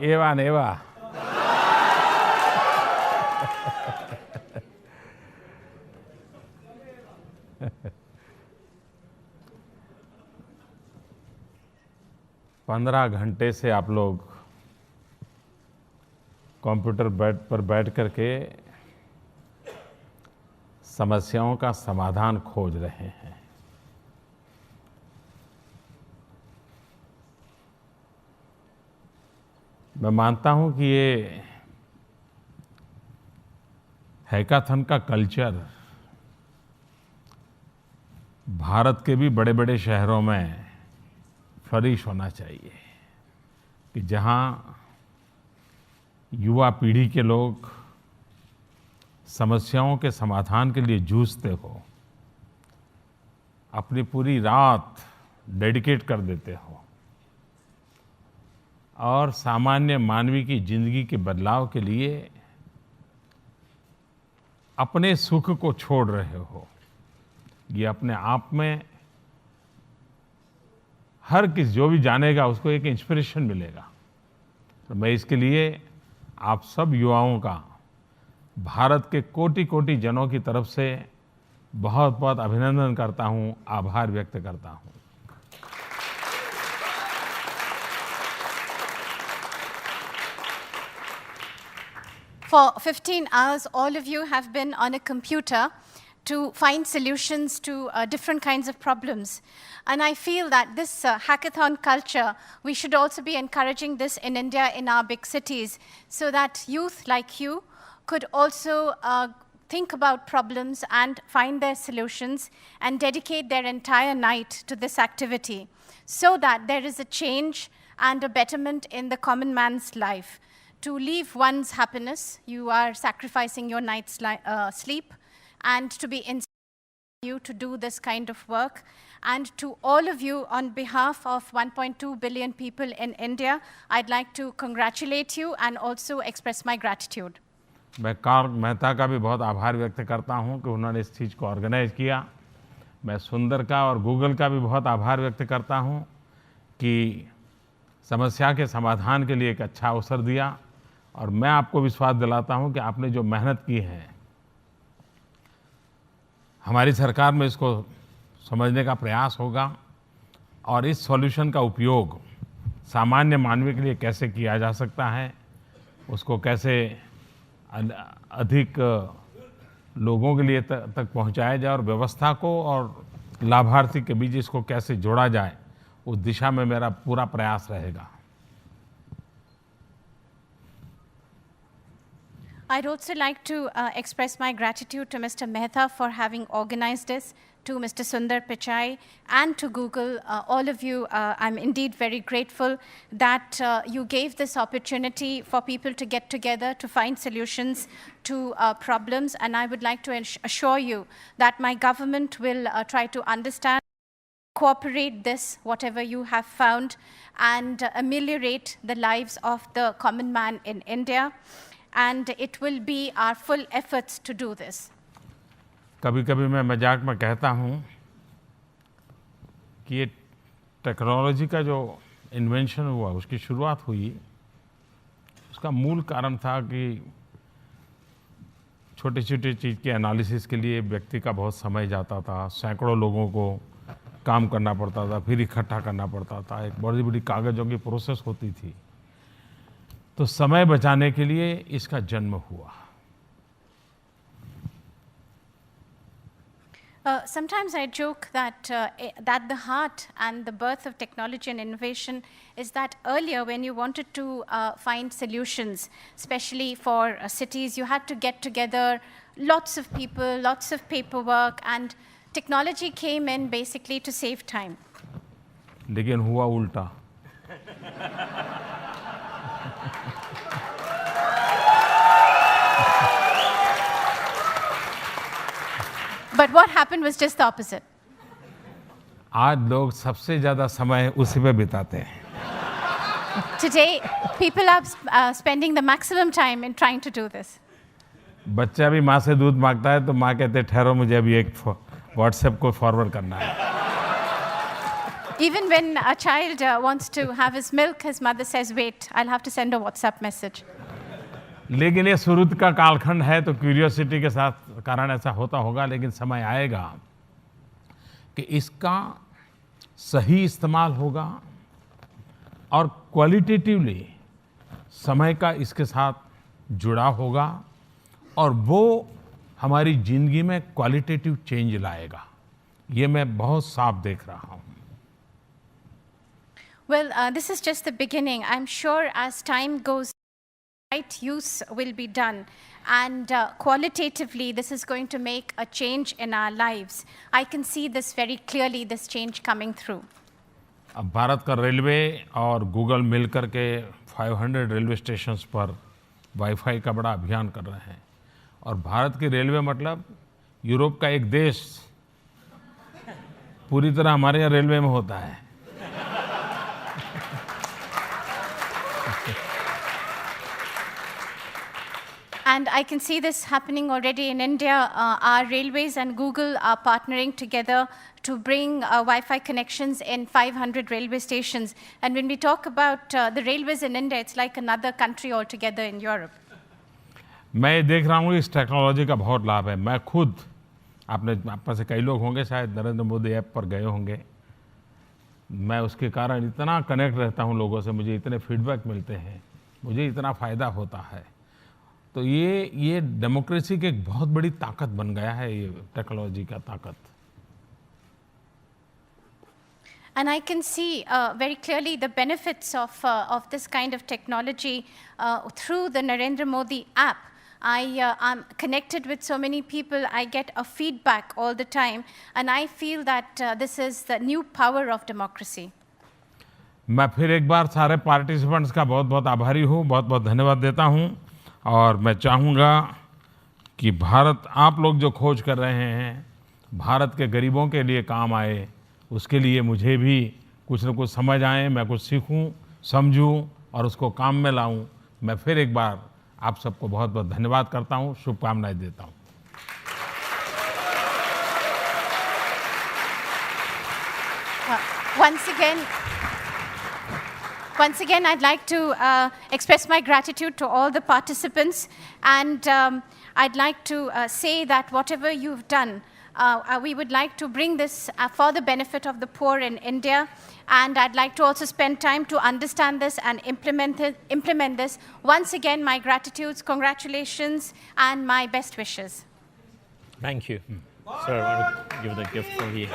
एवा नेवा। पंद्रह घंटे से आप लोग कंप्यूटर पर बैठ करके समस्याओं का समाधान खोज रहे हैं। मैं मानता हूं कि ये हैकाथन का कल्चर भारत के भी बड़े-बड़े शहरों में फ्लरिश होना चाहिए, कि जहां युवा पीढ़ी के लोग समस्याओं के समाधान के लिए जूझते हो, अपनी पूरी रात डेडिकेट कर देते हो और सामान्य मानवी की जिंदगी के बदलाव के लिए अपने सुख को छोड़ रहे हो। ये अपने आप में हर किस जो भी जानेगा उसको एक इंस्पिरेशन मिलेगा। तो मैं इसके लिए आप सब युवाओं का भारत के कोटि-कोटि जनों की तरफ से बहुत-बहुत अभिनंदन करता हूं, आभार व्यक्त करता हूं। For 15 hours, all of you have been on a computer to find solutions to different kinds of problems. And I feel that this hackathon culture, we should also be encouraging this in India, in our big cities, so that youth like you could also think about problems and find their solutions and dedicate their entire night to this activity, so that there is a change and a betterment in the common man's life. To leave one's happiness, you are sacrificing your night's sleep, and to be inspiring you to do this kind of work. And to all of you, on behalf of 1.2 billion people in India, I'd like to congratulate you and also express my gratitude. मैं cork Mehta का भी बहुत आभार व्यक्त करता हूं कि उन्होंने इस चीज़ को ऑर्गेनाइज किया। मैं सुंदर का और गूगल का भी बहुत आभार व्यक्त करता हूं कि समस्या के समाधान के लिए एक अच्छा अवसर दिया। और मैं आपको विश्वास दिलाता हूं कि आपने जो मेहनत की है, हमारी सरकार में इसको समझने का प्रयास होगा और इस सॉल्यूशन का उपयोग सामान्य मानवी के लिए कैसे किया जा सकता है, उसको कैसे अधिक लोगों के लिए तक पहुंचाया जाए और व्यवस्था को और लाभार्थी के बीच इसको कैसे जोड़ा जाए, उस दिशा में मेरा पूरा प्रयास रहेगा। I'd also like to express my gratitude to Mr. Mehta for having organized this, to Mr. Sundar Pichai, and to Google. All of you, I'm indeed very grateful that you gave this opportunity for people to get together to find solutions to problems. And I would like to assure you that my government will try to understand, cooperate this, whatever you have found, and ameliorate the lives of the common man in India. And it will be our full efforts to do this. कभी-कभी मैं मजाक में कहता हूं कि ये technology का जो इन्वेंशन हुआ, उसकी शुरुआत हुई, उसका मूल कारण था कि छोटी-छोटी चीज़ के एनालिसिस के लिए व्यक्ति का बहुत समय जाता था, सैकड़ों लोगों को काम करना पड़ता था, फिर इकट्ठा करना पड़ता था, एक बड़ी-बड़ी कागज़ों की प्रोसेस होती थी। तो समय बचाने के लिए इसका जन्म हुआ। Sometimes I joke that that the heart and the birth of technology and innovation is that earlier when you wanted to find solutions, especially for cities, you had to get together lots of people, lots of paperwork, and technology came in basically to save time. लेकिन हुआ उल्टा। But what happened was just the opposite. आज लोग सबसे ज़्यादा समय उसी पे बिताते हैं। Today, people are spending the maximum time in trying to do this. बच्चा भी माँ से दूध मांगता है तो माँ कहते हैं ठहरो मुझे अभी एक व्हाट्सएप को फॉरवर्ड करना है। Even when a child wants to have his milk, his mother says, wait, I'll have to send a WhatsApp message. लेकिन ये शुरू का कालखंड है तो क्यूरियोसिटी के साथ कारण ऐसा होता होगा, लेकिन समय आएगा कि इसका सही इस्तेमाल होगा और क्वालिटेटिवली समय का इसके साथ जुड़ा होगा और वो हमारी ज़िंदगी में क्वालिटेटिव चेंज लाएगा। ये मैं बहुत साफ देख रहा हूँ। Well, this is just the beginning. I'm sure as time goes, right use will be done. And qualitatively, this is going to make a change in our lives. I can see this very clearly, this change coming through. अब भारत का railway और Google मिलकर के 500 railway stations पर wifi का बड़ा अभियान कर रहे हैं। और भारत की रेलवे मतलब यूरोप का एक देश पूरी तरह हमारे यहाँ रेलवे में होता है। And I can see this happening already in India. Our railways and Google are partnering together to bring Wi-Fi connections in 500 railway stations. And when we talk about the railways in India, it's like another country altogether in Europe. मैं देख रहा हूँ इस technology का बहुत लाभ है। मैं खुद आप में से कई लोग होंगे शायद नरेंद्र मोदी ऐप पर गए होंगे। मैं उसके कारण इतना कनेक्ट रहता हूँ लोगों से, मुझे इतने फीडबैक मिलते हैं, मुझे इतना फ़ायदा होता है। तो ये डेमोक्रेसी की एक बहुत बड़ी ताकत बन गया है, ये टेक्नोलॉजी का ताकत। And I can see very clearly the benefits of this kind of technology through the Narendra Modi app. I'm connected with so many people. I get a feedback all the time, and I feel that this is the new power of democracy. मैं फिर एक बार सारे participants का बहुत बहुत आभारी हूँ, बहुत बहुत धन्यवाद देता हूँ। और मैं चाहूँगा कि भारत, आप लोग जो खोज कर रहे हैं, भारत के गरीबों के लिए काम आए, उसके लिए मुझे भी कुछ न कुछ समझ आए, मैं कुछ सीखूं, समझूं और उसको काम में लाऊं। मैं फिर एक बार आप सबको बहुत बहुत धन्यवाद करता हूं, शुभकामनाएं देता हूं। Once again, I'd like to express my gratitude to all the participants, and I'd like to say that whatever you've done, we would like to bring this for the benefit of the poor in India, and I'd like to also spend time to understand this and implement this. Once again, my gratitudes, congratulations, and my best wishes. Thank you. Sir, I want to give the gift from here.